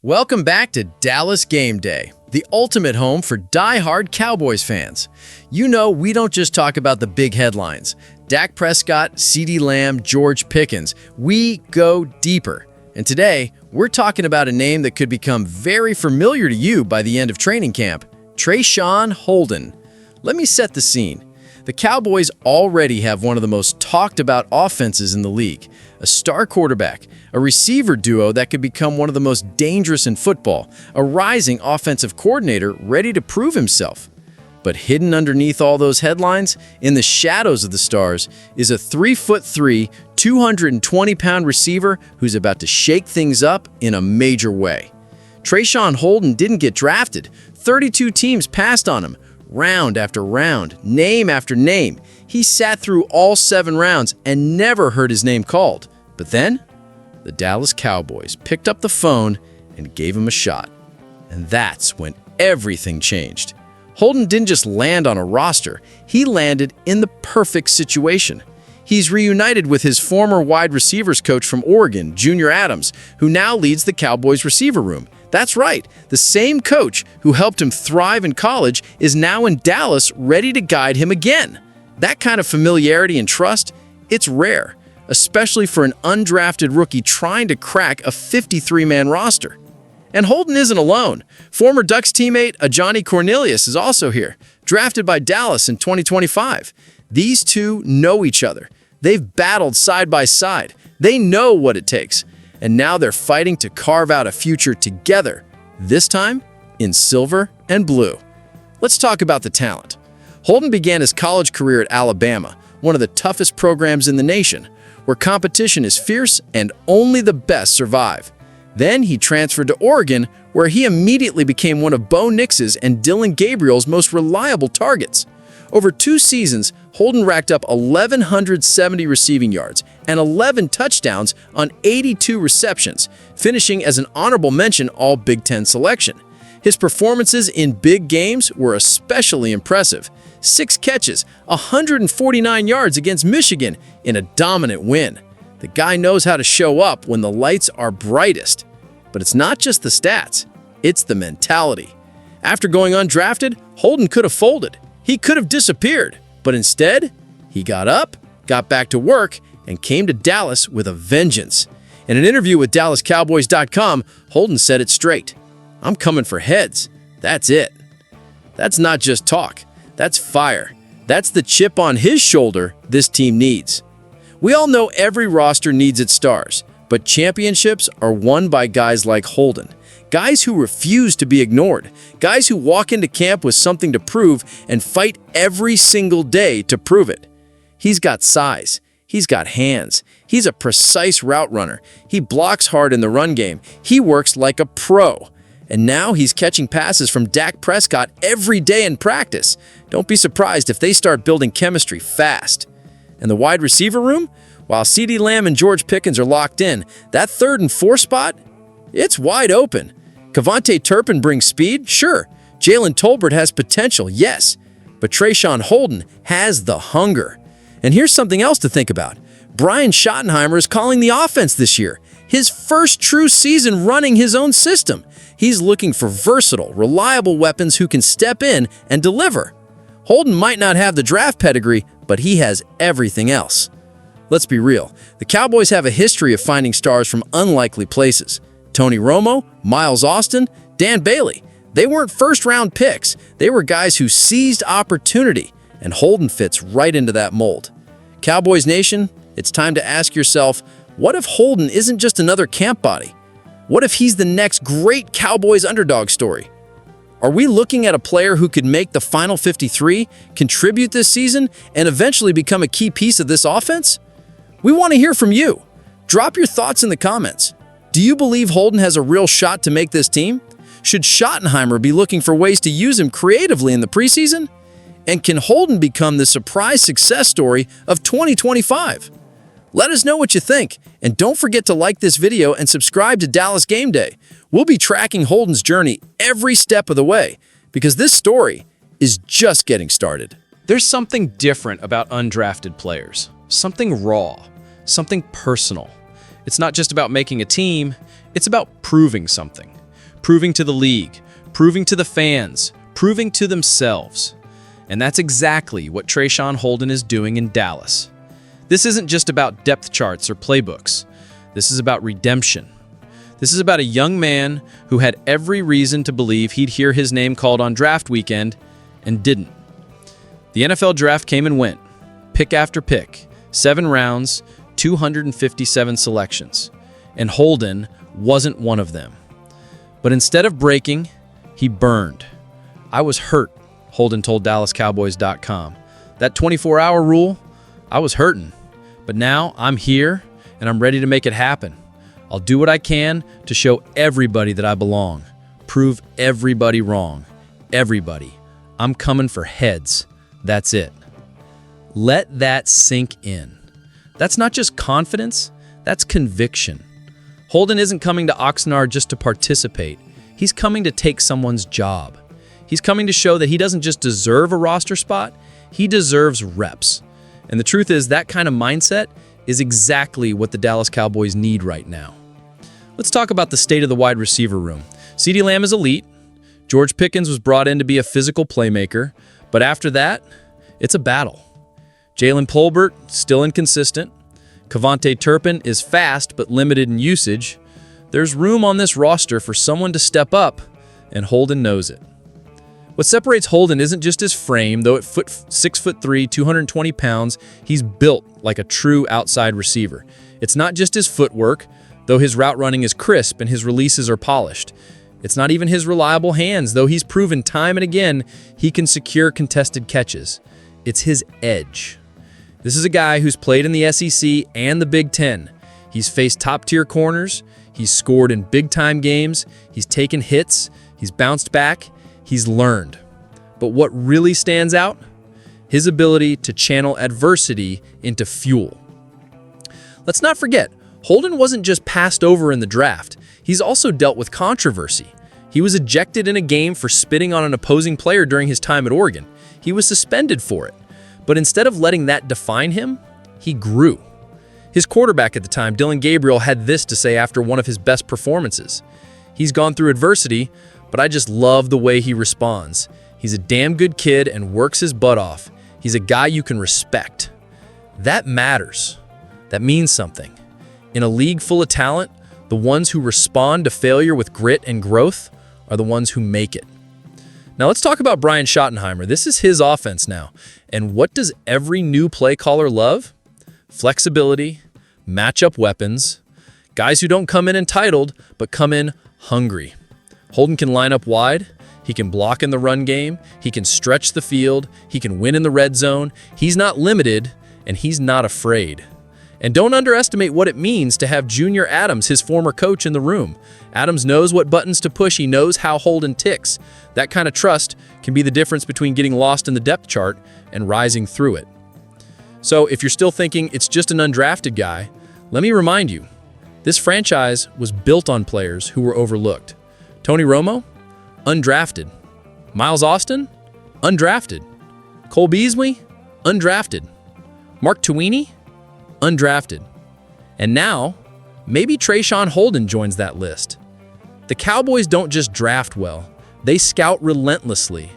Welcome back to Dallas Game Day, the ultimate home for die-hard Cowboys fans. You know we don't just talk about the big headlines. Dak Prescott, CeeDee Lamb, George Pickens. We go deeper. And today, we're talking about a name that could become very familiar to you by the end of training camp, Traeshon Holden. Let me set the scene. The Cowboys already have one of the most talked about offenses in the league, a star quarterback, a receiver duo that could become one of the most dangerous in football, a rising offensive coordinator ready to prove himself. But hidden underneath all those headlines, in the shadows of the stars, is a 3'3", 220-pound receiver who's about to shake things up in a major way. Traeshon Holden didn't get drafted. 32 teams passed on him. Round after round, name after name. He sat through all 7 rounds and never heard his name called. But then, the Dallas Cowboys picked up the phone and gave him a shot. And that's when everything changed. Holden didn't just land on a roster, he landed in the perfect situation. He's reunited with his former wide receivers coach from Oregon, Junior Adams, who now leads the Cowboys receiver room. That's right, the same coach who helped him thrive in college is now in Dallas ready to guide him again. That kind of familiarity and trust, it's rare, especially for an undrafted rookie trying to crack a 53-man roster. And Holden isn't alone. Former Ducks teammate Ajani Cornelius is also here, drafted by Dallas in 2025. These two know each other. They've battled side by side. They know what it takes. And now they're fighting to carve out a future together, this time in silver and blue. Let's talk about the talent. Holden began his college career at Alabama, one of the toughest programs in the nation, where competition is fierce and only the best survive. Then he transferred to Oregon, where he immediately became one of Bo Nix's and Dylan Gabriel's most reliable targets. Over 2 seasons, Holden racked up 1,170 receiving yards and 11 touchdowns on 82 receptions, finishing as an honorable mention All-Big Ten selection. His performances in big games were especially impressive. 6 catches, 149 yards against Michigan in a dominant win. The guy knows how to show up when the lights are brightest. But it's not just the stats, it's the mentality. After going undrafted, Holden could have folded. He could have disappeared, but instead, he got up, got back to work, and came to Dallas with a vengeance. In an interview with DallasCowboys.com, Holden said it straight. "I'm coming for heads. That's it." That's not just talk. That's fire. That's the chip on his shoulder this team needs. We all know every roster needs its stars, but championships are won by guys like Holden. Guys who refuse to be ignored. Guys who walk into camp with something to prove and fight every single day to prove it. He's got size. He's got hands. He's a precise route runner. He blocks hard in the run game. He works like a pro. And now he's catching passes from Dak Prescott every day in practice. Don't be surprised if they start building chemistry fast. And the wide receiver room? While CeeDee Lamb and George Pickens are locked in, that 3rd and 4th spot? It's wide open. Kevontae Turpin brings speed? Sure. Jalen Tolbert has potential? Yes. But Traeshon Holden has the hunger. And here's something else to think about. Brian Schottenheimer is calling the offense this year. His first true season running his own system. He's looking for versatile, reliable weapons who can step in and deliver. Holden might not have the draft pedigree, but he has everything else. Let's be real. The Cowboys have a history of finding stars from unlikely places. Tony Romo, Miles Austin, Dan Bailey. They weren't first-round picks. They were guys who seized opportunity, and Holden fits right into that mold. Cowboys Nation, it's time to ask yourself, what if Holden isn't just another camp body? What if he's the next great Cowboys underdog story? Are we looking at a player who could make the final 53, contribute this season, and eventually become a key piece of this offense? We want to hear from you. Drop your thoughts in the comments. Do you believe Holden has a real shot to make this team? Should Schottenheimer be looking for ways to use him creatively in the preseason? And can Holden become the surprise success story of 2025? Let us know what you think, and don't forget to like this video and subscribe to Dallas Game Day. We'll be tracking Holden's journey every step of the way, because this story is just getting started. There's something different about undrafted players. Something raw, something personal. It's not just about making a team, it's about proving something. proving to the league, proving to the fans, proving to themselves. And that's exactly what Traeshon Holden is doing in Dallas. This isn't just about depth charts or playbooks. This is about redemption. This is about a young man who had every reason to believe he'd hear his name called on draft weekend and didn't. The NFL draft came and went, pick after pick, 7 rounds, 257 selections, and Holden wasn't one of them. But instead of breaking, he burned. "I was hurt," Holden told DallasCowboys.com. "That 24-hour rule, I was hurting. But now I'm here and I'm ready to make it happen. I'll do what I can to show everybody that I belong. Prove everybody wrong. Everybody. I'm coming for heads. That's it." Let that sink in. That's not just confidence, that's conviction. Holden isn't coming to Oxnard just to participate. He's coming to take someone's job. He's coming to show that he doesn't just deserve a roster spot, he deserves reps. And the truth is, that kind of mindset is exactly what the Dallas Cowboys need right now. Let's talk about the state of the wide receiver room. CeeDee Lamb is elite. George Pickens was brought in to be a physical playmaker. But after that, it's a battle. Jalen Tolbert, still inconsistent. Kevontae Turpin is fast but limited in usage. There's room on this roster for someone to step up, and Holden knows it. What separates Holden isn't just his frame, though at 6'3", 220 pounds, he's built like a true outside receiver. It's not just his footwork, though his route running is crisp and his releases are polished. It's not even his reliable hands, though he's proven time and again he can secure contested catches. It's his edge. This is a guy who's played in the SEC and the Big Ten. He's faced top-tier corners, he's scored in big-time games, he's taken hits, he's bounced back, he's learned. But what really stands out? His ability to channel adversity into fuel. Let's not forget, Holden wasn't just passed over in the draft. He's also dealt with controversy. He was ejected in a game for spitting on an opposing player during his time at Oregon. He was suspended for it. But instead of letting that define him, he grew. His quarterback at the time, Dylan Gabriel, had this to say after one of his best performances. "He's gone through adversity, but I just love the way he responds. He's a damn good kid and works his butt off. He's a guy you can respect." That matters. That means something. In a league full of talent, the ones who respond to failure with grit and growth are the ones who make it. Now let's talk about Brian Schottenheimer. This is his offense now. And what does every new play caller love? Flexibility, matchup weapons, guys who don't come in entitled, but come in hungry. Holden can line up wide, he can block in the run game, he can stretch the field, he can win in the red zone. He's not limited, and he's not afraid. And don't underestimate what it means to have Junior Adams, his former coach, in the room. Adams knows what buttons to push. He knows how Holden ticks. That kind of trust can be the difference between getting lost in the depth chart and rising through it. So if you're still thinking it's just an undrafted guy, let me remind you, this franchise was built on players who were overlooked. Tony Romo? Undrafted. Miles Austin? Undrafted. Cole Beasley? Undrafted. Mark Twainey? Undrafted. And now, maybe Traeshon Holden joins that list. The Cowboys don't just draft well, they scout relentlessly,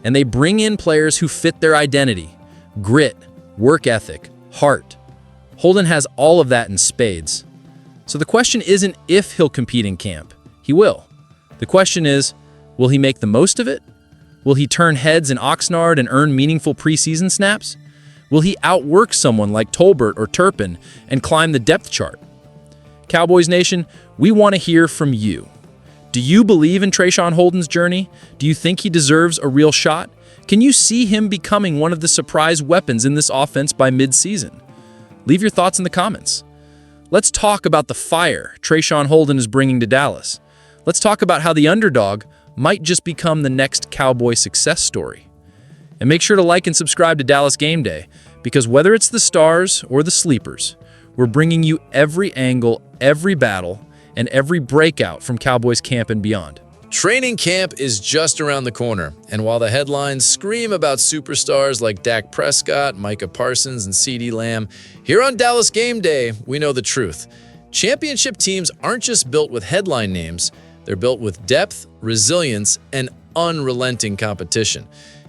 and they bring in players who fit their identity: grit, work ethic, heart. Holden has all of that in spades. So the question isn't if he'll compete in camp. He will. The question is, will he make the most of it? Will he turn heads in Oxnard and earn meaningful preseason snaps? Will he outwork someone like Tolbert or Turpin and climb the depth chart? Cowboys Nation, we want to hear from you. Do you believe in Traeshon Holden's journey? Do you think he deserves a real shot? Can you see him becoming one of the surprise weapons in this offense by mid-season? Leave your thoughts in the comments. Let's talk about the fire Traeshon Holden is bringing to Dallas. Let's talk about how the underdog might just become the next Cowboy success story. And make sure to like and subscribe to Dallas Game Day, because whether it's the stars or the sleepers, we're bringing you every angle, every battle, and every breakout from Cowboys camp and beyond. Training camp is just around the corner, and while the headlines scream about superstars like Dak Prescott, Micah Parsons, and CeeDee Lamb, here on Dallas Game Day, we know the truth. Championship teams aren't just built with headline names, They're built with depth, resilience, and unrelenting competition.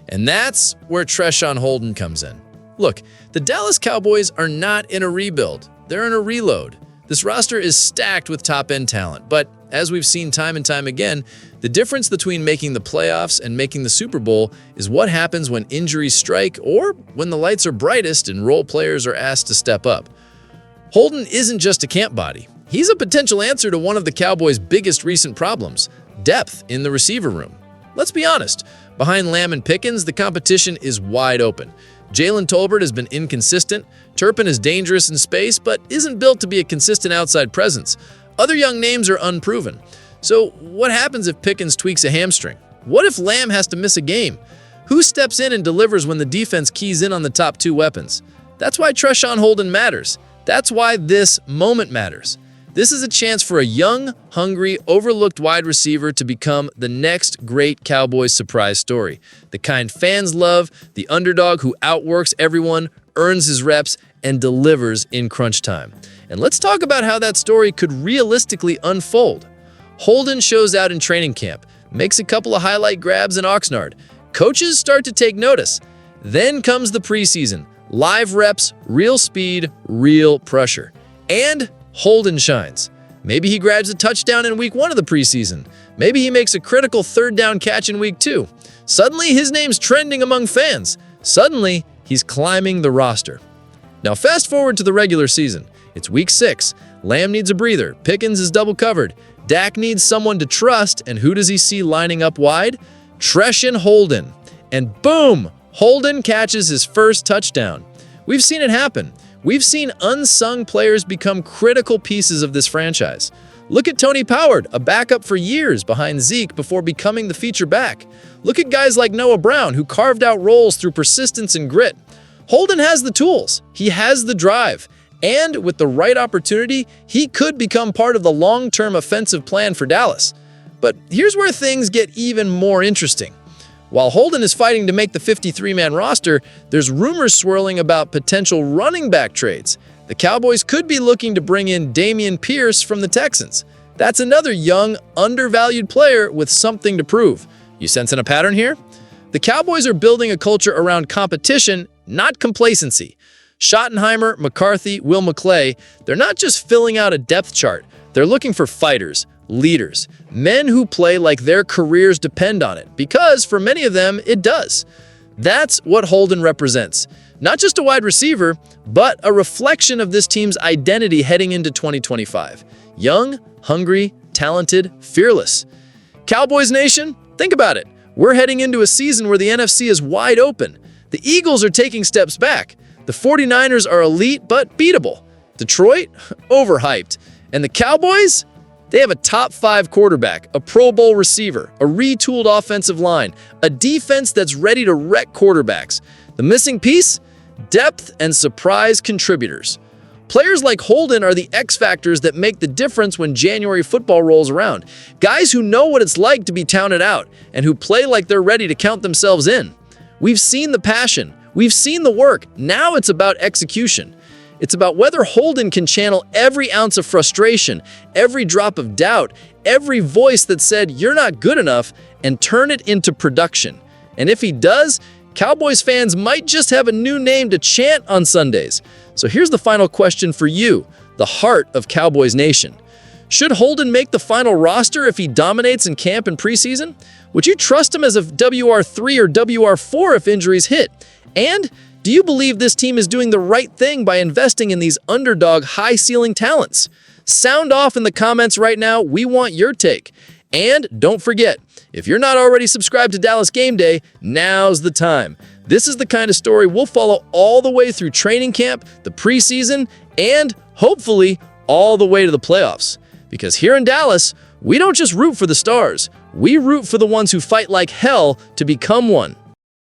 And that's where Traeshon Holden comes in. Look, the Dallas Cowboys are not in a rebuild. They're in a reload. This roster is stacked with top-end talent, but as we've seen time and time again, the difference between making the playoffs and making the Super Bowl is what happens when injuries strike or when the lights are brightest and role players are asked to step up. Holden isn't just a camp body. He's a potential answer to one of the Cowboys' biggest recent problems: depth in the receiver room. Let's be honest, behind Lamb and Pickens, the competition is wide open. Jalen Tolbert has been inconsistent. Turpin is dangerous in space, but isn't built to be a consistent outside presence. Other young names are unproven. So what happens if Pickens tweaks a hamstring? What if Lamb has to miss a game? Who steps in and delivers when the defense keys in on the top two weapons? That's why Traeshon Holden matters. That's why this moment matters. This is a chance for a young, hungry, overlooked wide receiver to become the next great Cowboys surprise story. The kind fans love, the underdog who outworks everyone, earns his reps, and delivers in crunch time. And let's talk about how that story could realistically unfold. Holden shows out in training camp, makes a couple of highlight grabs in Oxnard. Coaches start to take notice. Then comes the preseason. Live reps, real speed, real pressure. And Holden shines. Maybe he grabs a touchdown in week 1 of the preseason. Maybe he makes a critical third down catch in week 2. Suddenly, his name's trending among fans. Suddenly, he's climbing the roster. Now fast forward to the regular season. It's week 6. Lamb needs a breather. Pickens is double covered. Dak needs someone to trust, and who does he see lining up wide? Traeshon Holden. And boom! Holden catches his first touchdown. We've seen it happen. We've seen unsung players become critical pieces of this franchise. Look at Tony Pollard, a backup for years behind Zeke before becoming the feature back. Look at guys like Noah Brown, who carved out roles through persistence and grit. Holden has the tools. He has the drive. And with the right opportunity, he could become part of the long-term offensive plan for Dallas. But here's where things get even more interesting. While Holden is fighting to make the 53-man roster, there's rumors swirling about potential running back trades. The Cowboys could be looking to bring in Dameon Pierce from the Texans. That's another young, undervalued player with something to prove. You sensing a pattern here? The Cowboys are building a culture around competition, not complacency. Schottenheimer, McCarthy, Will McClay, they're not just filling out a depth chart. They're looking for fighters, leaders, men who play like their careers depend on it, because for many of them, it does. That's what Holden represents. Not just a wide receiver, but a reflection of this team's identity heading into 2025. Young, hungry, talented, fearless. Cowboys Nation, think about it. We're heading into a season where the NFC is wide open. The Eagles are taking steps back. The 49ers are elite but beatable. Detroit, overhyped. And the Cowboys? They have a top 5 quarterback, a Pro Bowl receiver, a retooled offensive line, a defense that's ready to wreck quarterbacks. The missing piece? Depth and surprise contributors. Players like Holden are the X factors that make the difference when January football rolls around. Guys who know what it's like to be counted out and who play like they're ready to count themselves in. We've seen the passion. We've seen the work. Now it's about execution. It's about whether Holden can channel every ounce of frustration, every drop of doubt, every voice that said, "You're not good enough," and turn it into production. And if he does, Cowboys fans might just have a new name to chant on Sundays. So here's the final question for you, the heart of Cowboys Nation. Should Holden make the final roster if he dominates in camp and preseason? Would you trust him as a WR3 or WR4 if injuries hit? And do you believe this team is doing the right thing by investing in these underdog, high-ceiling talents? Sound off in the comments right now. We want your take. And don't forget, if you're not already subscribed to Dallas Game Day, now's the time. This is the kind of story we'll follow all the way through training camp, the preseason, and hopefully all the way to the playoffs. Because here in Dallas, we don't just root for the stars. We root for the ones who fight like hell to become one.